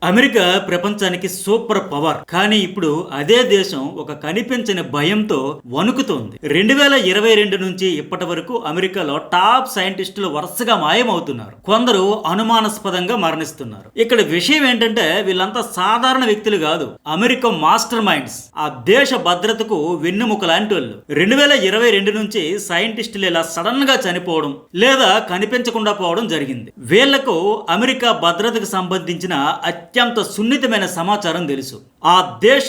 America ప్రపంచానికి super power. కానీ ఇప్పుడు అదే దేశం ఒక కనిపించని భయంతో వణుకుతోంది. 2022 నుంచి ఇప్పటి వరకు అమెరికాలో టాప్ సైంటిస్టులు వరుసగా మాయమవుతున్నారు. కొందరు అనుమానాస్పదంగా మరణిస్తున్నారు. ఇక్కడ విషయం ఏంటంటే వీళ్ళంతా సాధారణ వ్యక్తులు కాదు, అమెరికా మాస్టర్ మైండ్స్, ఆ దేశ భద్రతకు వెన్నెముక లాంటి వాళ్ళు. 2022 నుంచి సైంటిస్టులు ఇలా సడన్ గా చనిపోవడం లేదా కనిపించకుండా పోవడం జరిగింది. వీళ్లకు అమెరికా భద్రతకు సంబంధించిన అత్యంత సున్నితమైన సమాచారం తెలుసు. ఆ దేశ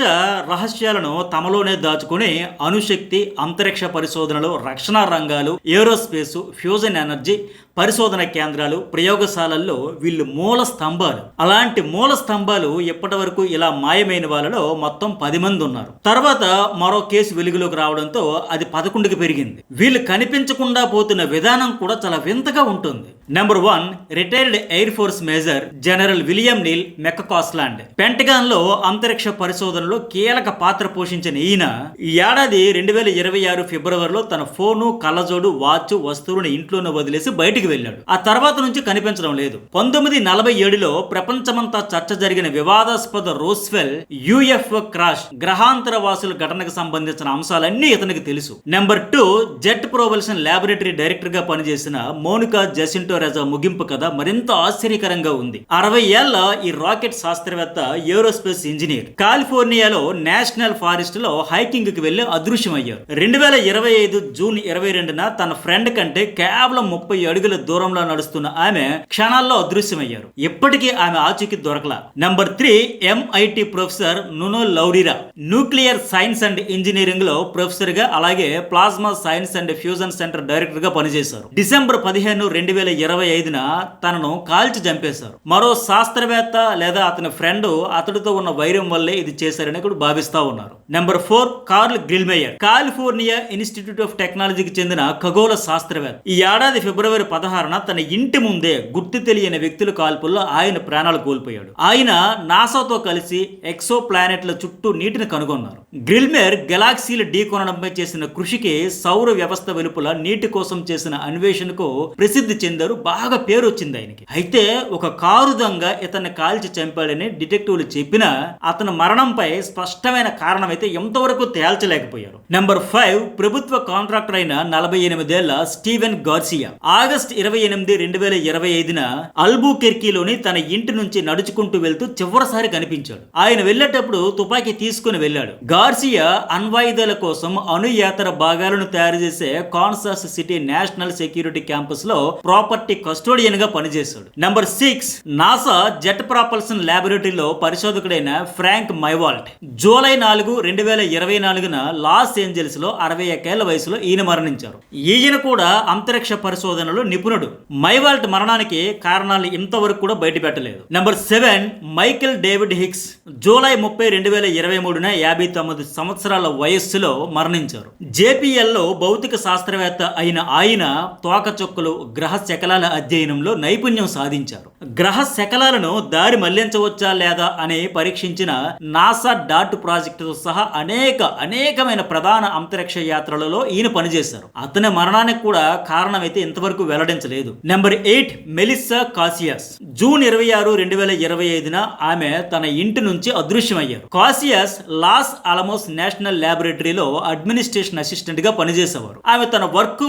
రహస్యాలను తమలోనే దాచుకుని అణుశక్తి, అంతరిక్ష పరిశోధనలు, రక్షణ రంగాలు, ఏరోస్పేస్, ఫ్యూజన్ ఎనర్జీ పరిశోధన కేంద్రాలు, ప్రయోగశాలల్లో వీళ్ళు మూల స్తంభాలు. అలాంటి మూల స్తంభాలు ఇప్పటి వరకు ఇలా మాయమైన వాళ్ళలో మొత్తం 10 మంది ఉన్నారు. తర్వాత మరో కేసు వెలుగులోకి రావడంతో అది 11కి పెరిగింది. వీళ్ళు కనిపించకుండా పోతున్న విధానం కూడా చాలా వింతగా ఉంటుంది. Number 1, retired air force major general William Neil McCasland. Pentagon లో అంతరిక్ష పరిశోధనలో కీలక పాత్ర పోషించిన ఈయన ఈ ఏడాది 2026 ఫిబ్రవరిలో తన ఫోను, కళ్ళజోడు, వాచ్ వస్తువులను ఇంట్లోనే వదిలేసి బయటికి వెళ్ళాడు. ఆ తర్వాత నుంచి కనిపించడం లేదు. 1947లో ప్రపంచమంతా చర్చ జరిగిన వివాదాస్పద రోస్వెల్ యుఎఫ్ఓ క్రాష్, గ్రహాంతర వాసుల ఘటనకు సంబంధించిన అంశాలన్నీ ఇతనికి తెలుసు. Number 2, jet propulsion laboratory director గా పనిచేసిన మోనికా జసింటో రెజా ముగింపు కథ మరింత ఆశ్చర్యకరంగా ఉంది. 60 ఏళ్ల ఈ రాకెట్ శాస్త్రవేత్త, ఏరోస్పేస్ ఇంజనీర్ కాలిఫోర్నియాలో నేషనల్ ఫారెస్ట్ లో హైకింగ్ కి వెళ్లి అదృశ్యమయ్యారు. 2025 జూన్ 22న తన ఫ్రెండ్ కంటే కేవలం 30 అడుగుల దూరంలో నడుస్తున్న ఆమె క్షణాల్లో అదృశ్యమయ్యారు. ఇప్పటికీ ఆమె ఆచూకీ దొరకల. Number 3, MIT professor Nuno Loureiro nuclear science and engineering లో ప్రొఫెసర్ గా, అలాగే plasma science and fusion center director గా పనిచేశారు. డిసెంబర్ 15, 2025న తనను కాల్చి చంపేశారు. మరో శాస్త్రవేత్త లేదా అతని ఫ్రెండ్ అతడితో ఉన్న వైరం వల్లే ఇది చేశారని కూడా భావిస్తా ఉన్నారు. Number 4, Carl Grillmair California Institute of టెక్నాలజీకి చెందిన ఖగోళ శాస్త్రవేత్త. ఈ ఏడాది ఫిబ్రవరి 16న తన ఇంటి ముందే గుర్తు తెలియని వ్యక్తుల కాల్పుల్లో ఆయన ప్రాణాలు కోల్పోయాడు. ఆయన నాసాతో కలిసి ఎక్సో ప్లానెట్ల చుట్టూ నీటిని కనుగొన్నారు. గ్రిల్మేర్ గెలాక్సీలు ఢీకొనడంపై చేసిన కృషికి, సౌర వ్యవస్థ వెలుపల నీటి కోసం చేసిన అన్వేషణకు ప్రసిద్ధి చెందారు. బాగా పేరు వచ్చింది ఆయనకి. అయితే ఒక కారు దొంగ ఇతన్ని కాల్చి చంపాడని డిటెక్టివ్లు చెప్పినా అతని మరణంపై స్పష్టమైన కారణం అయితే ఎంతవరకు తేల్చలేకపోయారు. నెంబర్ 5, ప్రభుత్వ కాంట్రాక్టర్ అయిన 48 ఏళ్ల స్టీవెన్ గార్సియా ఆగస్ట్ 28, 2025న అల్బుకెర్కీలోని తన ఇంటి నుంచి నడుచుకుంటూ వెళ్తూ చివరిసారి కనిపించాడు. ఆయన వెళ్ళేటప్పుడు తుపాకీ తీసుకుని వెళ్ళాడు. గార్సియా అణ్వాయుధాల కోసం అణుయేతర భాగాలను తయారు చేసే Kansas City National Security campus లో ప్రాపర్టీ కస్టోడియన్ గా పనిచేశాడు. నెంబర్ 6, నాసా జెట్ ప్రాపల్షన్ ల్యాబొరేటరీలో పరిశోధకుడైన ఫ్రాంక్ మైవాల్ట్ జూలై 4, 2024న లాస్ ఏంజల్స్ లో 61 ఏళ్ల వయసులో ఈయన మరణించారు. ఈయన కూడా అంతరిక్ష పరిశోధనలో నిపుణుడు. మైవాల్ట్ మరణానికి కారణాలు ఇంతవరకు కూడా బయట పెట్టలేదు. Number 7, Michael David Hicks July 30, 2023న 59 సంవత్సరాల వయస్సులో మరణించారు. JPL లో భౌతిక శాస్త్రవేత్త అయిన ఆయన తోకచుక్కలు, గ్రహ శకలాల అధ్యయనంలో నైపుణ్యం సాధించారు. గ్రహ శకలాలను దారి మళ్లించవచ్చా లేదా అని పరీక్షించిన నాసా డాట్ ప్రాజెక్టుతో సహా అనేకమైన ప్రధాన అంతరిక్ష యాత్రలలో ఈయన పనిచేశారు. అతని మరణానికి కూడా కారణమైతే ఇంతవరకు వెల్లడించలేదు. నెంబర్ 8, మెలిస్సా కాసియాస్ జూన్ 26, 2025న ఆమె తన ఇంటి నుంచి అదృశ్యమయ్యారు. కాసియాస్ లాస్ అలమోస్ నేషనల్ ల్యాబొరేటరీలో అడ్మినిస్ట్రేషన్ అసిస్టెంట్ గా పనిచేసేవారు. ఆమె తన వర్క్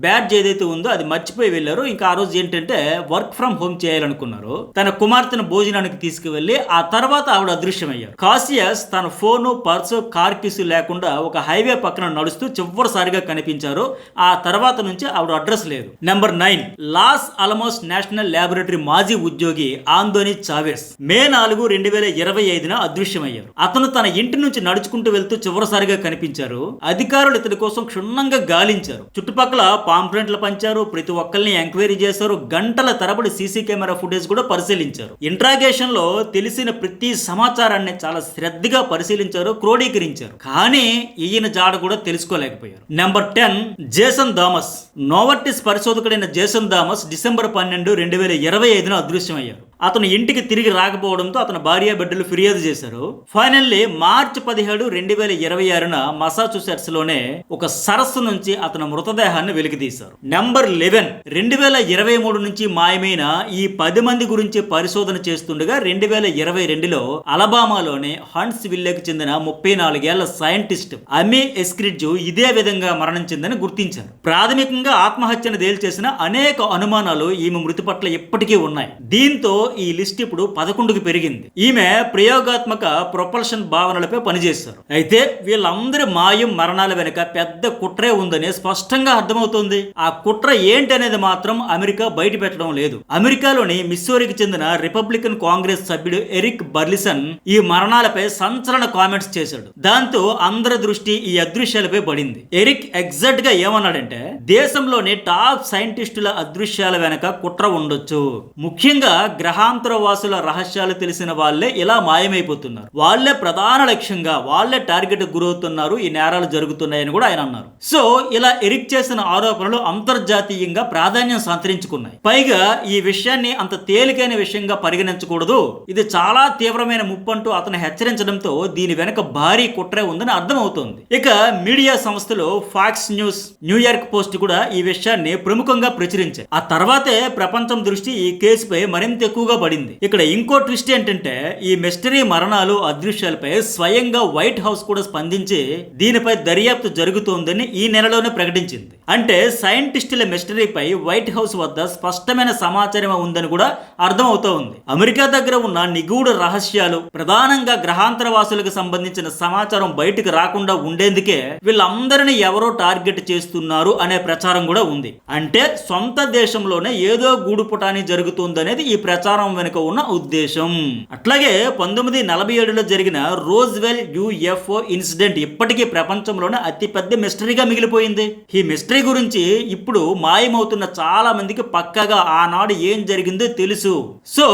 బ్యాడ్జ్ ఏదైతే ఉందో అది మర్చిపోయి వెళ్లారు. ఇంకా ఆ రోజు ఏంటంటే వర్క్ ఫ్రం హోమ్ చేయాలనుకున్నారు. తన కుమార్తెను భోజనానికి తీసుకువెళ్లి ఆ తర్వాత ఆవిడ అదృశ్యమయ్యారు. కాసియాస్ తన ఫోను, పర్సు, కార్ కీసు లేకుండా ఒక హైవే పక్కన నడుస్తూ చివరిసారిగా కనిపించారు. ఆ తర్వాత నుంచి ఆవిడ అడ్రస్ లేదు. నెంబర్ 9, లాస్ అలమోస్ నేషనల్ ల్యాబొరేటరీ మాజీ ఉద్యోగి ఆందోని చావెస్ మే 4, 2025న అదృశ్యమయ్యారు. అతను తన ఇంటి నుంచి నడుచుకుంటూ వెళ్తూ చివరిసారిగా కనిపించారు. అధికారులు ఇతని కోసం క్షుణ్ణంగా గాలించారు. చుట్టుపక్కల పాంప్లెంట్లు పంచారు. ప్రతి ఒక్కరిని ఎంక్వైరీ చేశారు. గంటల తరబడి సీసీ కెమెరా ఫుటేజ్ కూడా పరిశీలించారు. ఇంట్రాగేషన్ లో తెలిసిన ప్రతి సమాచారాన్ని చాలా శ్రద్ధగా పరిశీలించారు, క్రోడీకరించారు. కానీ ఈయన జాడ కూడా తెలుసుకోలేకపోయారు. నెంబర్ 10, జేసన్ థామస్ నోవర్టిస్ పరిశోధకుడైన జేసన్ థామస్ డిసెంబర్ 12, 2025న అదృశ్యమయ్యారు. అతను ఇంటికి తిరిగి రాకపోవడంతో అతని భార్య బిడ్డలు ఫిర్యాదు చేశారు. ఫైనల్లీ మార్చి 17, 2026న మసాచుసెట్స్ లోనే ఒక సరస్సు నుంచి అతని మృతదేహాన్ని వెలికితీశారు. నెంబర్ 11, 2023 నుంచి మాయమైన ఈ 10 మంది గురించి పరిశోధన చేస్తుండగా 2022లో అలబామాలోని హంట్స్ విల్లేకి చెందిన 34 ఏళ్ల సైంటిస్ట్ అమీ ఎస్క్రిడ్జ్ ఇదే విధంగా మరణించిందని గుర్తించారు. ప్రాథమికంగా ఆత్మహత్యను తేల్చేసిన అనేక అనుమానాలు ఈమె మృతి పట్ల ఇప్పటికీ ఉన్నాయి. దీంతో ఈ లిస్ట్ ఇప్పుడు 11కి పెరిగింది. ఈమె ప్రయోగాత్మక ప్రొపల్షన్ భావనలపై పనిచేశారు. అయితే వీళ్ళందరి మాయం మరణాల వెనుక పెద్ద కుట్రే ఉందని స్పష్టంగా అర్థమవుతోంది. ఆ కుట్ర ఏంటనేది మాత్రం అమెరికా బయట పెట్టడం లేదు. అమెరికాలోని మిస్సోరికి చెందిన రిపబ్లికన్ కాంగ్రెస్ సభ్యుడు ఎరిక్ బర్లిసన్ ఈ మరణాలపై సంచలన కామెంట్స్ చేశాడు. దాంతో అందరి దృష్టి ఈ అదృశ్యాలపై పడింది. ఎరిక్ ఎగ్జాక్ట్ గా ఏమన్నాడంటే, దేశంలోని టాప్ సైంటిస్టుల అదృశ్యాల వెనక కుట్ర ఉండొచ్చు. ముఖ్యంగా గ్రహాంతర వాసుల రహస్యాలు తెలిసిన వాళ్ళే ఇలా మాయమైపోతున్నారు. వాళ్ళే ప్రధాన లక్ష్యంగా, వాళ్ళే టార్గెట్ గురవుతున్నారు. ఈ నేరాలు జరుగుతున్నాయని కూడా ఆయన అన్నారు. సో ఇలా ఎరిక్ చేసిన ఆరోపణలు అంతర్జాతీయంగా ప్రాధాన్యం సంతరించుకున్నాయి. పైగా ఈ విషయాన్ని అంత తేలికైన విషయంగా పరిగణించకూడదు, ఇది చాలా తీవ్రమైన ముప్పు అంటూ అతను హెచ్చరించడంతో దీని వెనక భారీ కుట్రే ఉందని అర్థమవుతోంది. ఇక మీడియా సంస్థలు ఫాక్స్ న్యూస్, న్యూయార్క్ పోస్ట్ కూడా ఈ విషయాన్ని ప్రముఖంగా ప్రచురించాయి. ఆ తర్వాతే ప్రపంచం దృష్టి ఈ కేసుపై మరింత ఎక్కువగా పడింది. ఇక్కడ ఇంకో ట్విస్ట్ ఏంటంటే, ఈ మిస్టరీ మరణాలు అదృశ్యాలపై స్వయంగా వైట్ హౌస్ కూడా స్పందించి దీనిపై దర్యాప్తు జరుగుతోందని ఈ నెలలోనే ప్రకటించింది. అంటే సైంటిస్టుల మిస్టరీపై వైట్ హౌస్ వద్ద స్పష్టమైన సమాచారం ఉందని కూడా అర్థమవుతూ ఉంది. అమెరికా దగ్గర ఉన్న నిగూఢ రహస్యాలు, ప్రధానంగా గ్రహాంతర వాసులకు సంబంధించిన సమాచారం బయటకు రాకుండా ఉండేందుకే వీళ్ళందరినీ ఎవరో టార్గెట్ చేస్తున్నారు అనే ప్రచారం కూడా ఉంది. అంటే సొంత దేశంలోనే ఏదో గూడుపుటాని జరుగుతుందనేది ఈ ప్రచారం వెనుక ఉన్న ఉద్దేశం. అట్లాగే 1947లో జరిగిన రోజ్వెల్ యుఎఫ్ఓ ఇన్సిడెంట్ ఇప్పటికీ ప్రపంచంలోనే అతిపెద్ద మిస్టరీగా మిగిలిపోయింది. ఈ మిస్టరీ గురించి ఇప్పుడు మాయమవుతున్న చాలా మందికి పక్కాగా ఆనాడు ఏం జరిగిందో తెలుసు. సో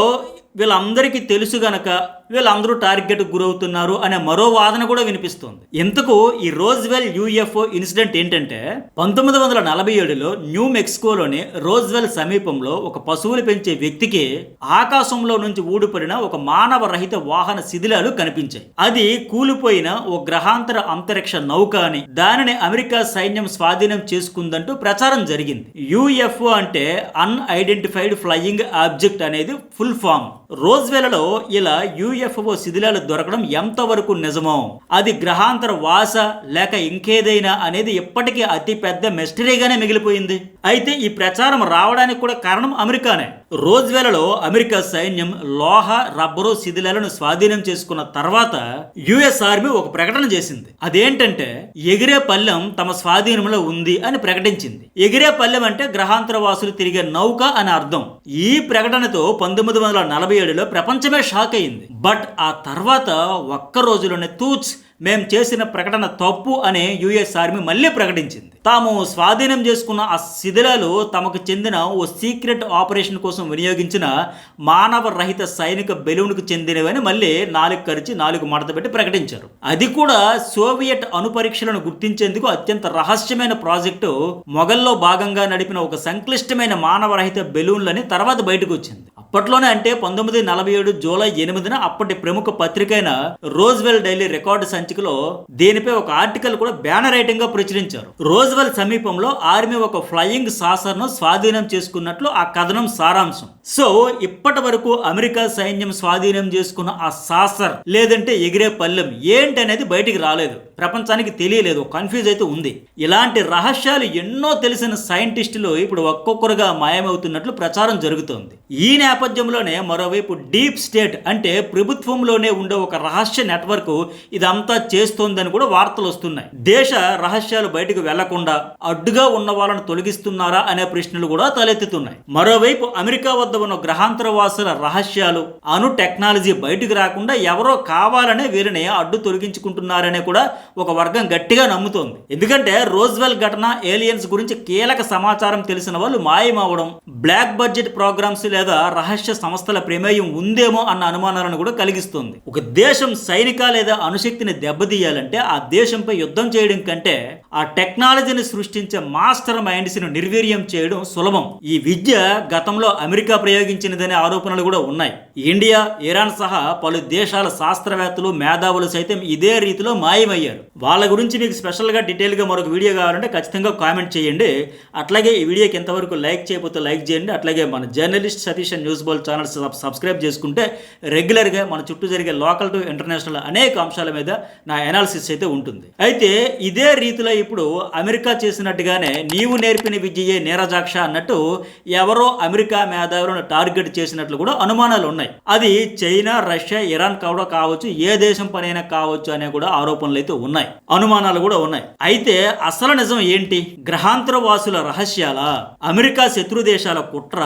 వీళ్ళందరికీ తెలుసు గనక వీళ్ళందరూ టార్గెట్ గురవుతున్నారు అనే మరో వాదన కూడా వినిపిస్తోంది. ఇంతకు ఈ రోజ్వెల్ యుఎఫ్ఓ ఇన్సిడెంట్ ఏంటంటే, 1947లో న్యూ మెక్సికోలోని రోజ్వెల్ సమీపంలో ఒక పశువులు పెంచే వ్యక్తికి ఆకాశంలో నుంచి ఊడిపడిన ఒక మానవ రహిత వాహన శిథిలాలు కనిపించాయి. అది కూలిపోయిన ఓ గ్రహాంతర అంతరిక్ష నౌక అని, దానిని అమెరికా సైన్యం స్వాధీనం చేసుకుందంటూ ప్రచారం జరిగింది. యుఎఫ్ఓ అంటే అన్ఐడెంటిఫైడ్ ఫ్లయింగ్ ఆబ్జెక్ట్ అనేది ఫుల్ ఫామ్. రోజ్వెల్లో ఇలా యుఎఫ్ఓ శిథిలాలు దొరకడం ఎంతవరకు నిజమో, అది గ్రహాంతర వాస లేక ఇంకేదైనా అనేది ఇప్పటికీ అతి పెద్ద మిస్టరీగానే మిగిలిపోయింది. అయితే ఈ ప్రచారం రావడానికి కూడా కారణం అమెరికానే. రోజ్వెల్లో అమెరికా సైన్యం లోహ, రబ్బరు శిథిలాలను స్వాధీనం చేసుకున్న తర్వాత యుఎస్ ఆర్మీ ఒక ప్రకటన చేసింది. అదేంటంటే, ఎగిరే పల్లెం తమ స్వాధీనంలో ఉంది అని ప్రకటించింది. ఎగిరే పల్లెం అంటే గ్రహాంతర వాసులు తిరిగే నౌక అని అర్థం. ఈ ప్రకటనతో 1947లో ప్రపంచమే షాక్ అయింది. బట్ ఆ తర్వాత ఒక్క రోజులోనే తూచ్, మేం చేసిన ప్రకటన తప్పు అని యుఎస్ ఆర్మీ మళ్ళీ ప్రకటించింది. తాము స్వాధీనం చేసుకున్న ఆ శిథిలాలు తమకు చెందిన ఓ సీక్రెట్ ఆపరేషన్ కోసం వినియోగించిన మానవ రహిత సైనిక బెలూన్కు చెందినవని మళ్ళీ 4 కరిచి 4 మడత పెట్టి ప్రకటించారు. అది కూడా సోవియట్ అణుపరీక్షలను గుర్తించేందుకు అత్యంత రహస్యమైన ప్రాజెక్టు మొఘల్లో భాగంగా నడిపిన ఒక సంక్లిష్టమైన మానవ రహిత బెలూన్లని తర్వాత బయటకు వచ్చింది. అప్పట్లోనే అంటే 1947 జూలై 8న అప్పటి ప్రముఖ పత్రిక అయిన రోజ్వెల్ డైలీ రికార్డు సంచికలో దీనిపై ఒక ఆర్టికల్ కూడా బ్యానర్ రైటింగ్ గా ప్రచురించారు. రోజ్వెల్ సమీపంలో ఆర్మీ ఒక ఫ్లయింగ్ సాసర్ ను స్వాధీనం చేసుకున్నట్లు ఆ కథనం సారాంశం. సో ఇప్పటి వరకు అమెరికా సైన్యం స్వాధీనం చేసుకున్న ఆ సాసర్ లేదంటే ఎగిరే పల్లెం ఏంటనేది బయటికి రాలేదు, ప్రపంచానికి తెలియలేదు, కన్ఫ్యూజ్ అయితే ఉంది. ఇలాంటి రహస్యాలు ఎన్నో తెలిసిన సైంటిస్టులు ఇప్పుడు ఒక్కొక్కరుగా మాయమవుతున్నట్లు ప్రచారం జరుగుతోంది. ఈ నేపథ్యంలోనే మరోవైపు డీప్ స్టేట్ అంటే ప్రభుత్వంలోనే ఉండే ఒక రహస్య నెట్వర్క్ ఇదంతా చేస్తోందని కూడా వార్తలు వస్తున్నాయి. దేశ రహస్యాలు బయటకు వెళ్లకుండా అడ్డుగా ఉన్న వాళ్ళను తొలగిస్తున్నారా అనే ప్రశ్నలు కూడా తలెత్తుతున్నాయి. మరోవైపు అమెరికా వద్ద ఉన్న గ్రహాంతర వాసుల రహస్యాలు, అణు టెక్నాలజీ బయటకు రాకుండా ఎవరో కావాలనే వీరిని అడ్డు తొలగించుకుంటున్నారనే కూడా ఒక వర్గం గట్టిగా నమ్ముతోంది. ఎందుకంటే రోజ్వెల్ ఘటన, ఏలియన్స్ గురించి కీలక సమాచారం తెలిసిన వాళ్ళు మాయమవడం, బ్లాక్ బడ్జెట్ ప్రోగ్రామ్స్ లేదా రహస్య సంస్థల ప్రమేయం ఉందేమో అన్న అనుమానాలను కూడా కలిగిస్తుంది. ఒక దేశం సైనిక లేదా అణుశక్తిని దెబ్బతీయాలంటే ఆ దేశంపై యుద్ధం చేయడం కంటే ఆ టెక్నాలజీని సృష్టించే మాస్టర్ మైండ్స్ ను నిర్వీర్యం చేయడం సులభం. ఈ విద్య గతంలో అమెరికా ప్రయోగించినదనే ఆరోపణలు కూడా ఉన్నాయి. ఇండియా, ఇరాన్ సహా పలు దేశాల శాస్త్రవేత్తలు, మేధావులు సైతం ఇదే రీతిలో మాయమయ్యారు. వాళ్ళ గురించి మీకు స్పెషల్ గా డీటెయిల్ గా మరొక వీడియో కావాలంటే ఖచ్చితంగా కామెంట్ చేయండి. అట్లాగే ఈ వీడియోకి ఎంతవరకు లైక్ చేయకపోతే లైక్ చేయండి. అట్లాగే మన జర్నలిస్ట్ సతీష్ న్యూస్ బోల్ ఛానల్ సబ్స్క్రైబ్ చేసుకుంటే రెగ్యులర్గా మన చుట్టూ జరిగే లోకల్ టు ఇంటర్నేషనల్ అనేక అంశాల మీద నా అనాలిసిస్ అయితే ఉంటుంది. అయితే ఇదే రీతిలో ఇప్పుడు అమెరికా చేసినట్టుగానే నీవు నేర్పిన విద్యయే నీరజాక్ష అన్నట్టు ఎవరో అమెరికా మేధావులను టార్గెట్ చేసినట్లు కూడా అనుమానాలు ఉన్నాయి. అది చైనా, రష్యా, ఇరాన్ కూడా కావచ్చు, ఏ దేశం పనైనా కావచ్చు అనే కూడా ఆరోపణలు అయితే ఉన్నాయి, అనుమానాలు కూడా ఉన్నాయి. అయితే అసలు నిజం ఏంటి? గ్రహాంతర వాసుల రహస్యాలా, అమెరికా శత్రు దేశాల కుట్ర,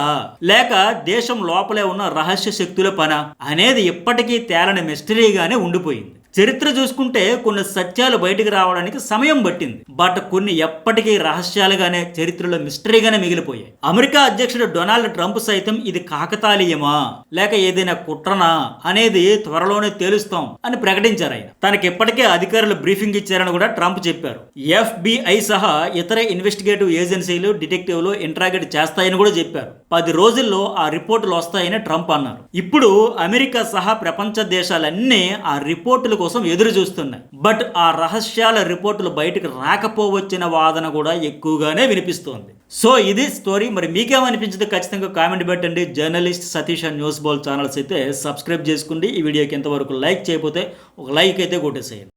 లేక దేశం లోపలే ఉన్న రహస్య శక్తుల పన అనేది ఇప్పటికీ తేలని మిస్టరీగానే ఉండిపోయింది. చరిత్ర చూసుకుంటే కొన్ని సత్యాలు బయటికి రావడానికి సమయం పట్టింది, బట్ కొన్ని ఎప్పటికీ రహస్యాలుగానే చరిత్రలో మిస్టరీగానే మిగిలిపోయాయి. అమెరికా అధ్యక్షుడు డొనాల్డ్ ట్రంప్ సైతం ఇది కాకతాళీయమా లేక ఏదైనా కుట్రనా అనేది త్వరలోనే తేలుస్తాం అని ప్రకటించారు. ఆయన తనకి ఇప్పటికే అధికారులు బ్రీఫింగ్ ఇచ్చారని కూడా ట్రంప్ చెప్పారు. FBI సహా ఇతర ఇన్వెస్టిగేటివ్ ఏజెన్సీలు, డిటెక్టివ్లు ఇంట్రాగేట్ చేస్తాయని కూడా చెప్పారు. 10 రోజుల్లో ఆ రిపోర్టులు వస్తాయని ట్రంప్ అన్నారు. ఇప్పుడు అమెరికా సహా ప్రపంచ దేశాలన్నీ ఆ రిపోర్టులు కోసం ఎదురు చూస్తున్నాయి. బట్ ఆ రహస్యాల రిపోర్టులు బయటకు రాకపోవచ్చిన వాదన కూడా ఎక్కువగానే వినిపిస్తోంది. సో ఇది స్టోరీ. మరి మీకేమనిపించింది ఖచ్చితంగా కామెంట్ పెట్టండి. జర్నలిస్ట్ సతీష్ న్యూస్ బోల్ ఛానల్స్ అయితే సబ్స్క్రైబ్ చేసుకోండి. ఈ వీడియోకి ఎంతవరకు లైక్ చేయకపోతే ఒక లైక్ అయితే కొట్టేసేయండి.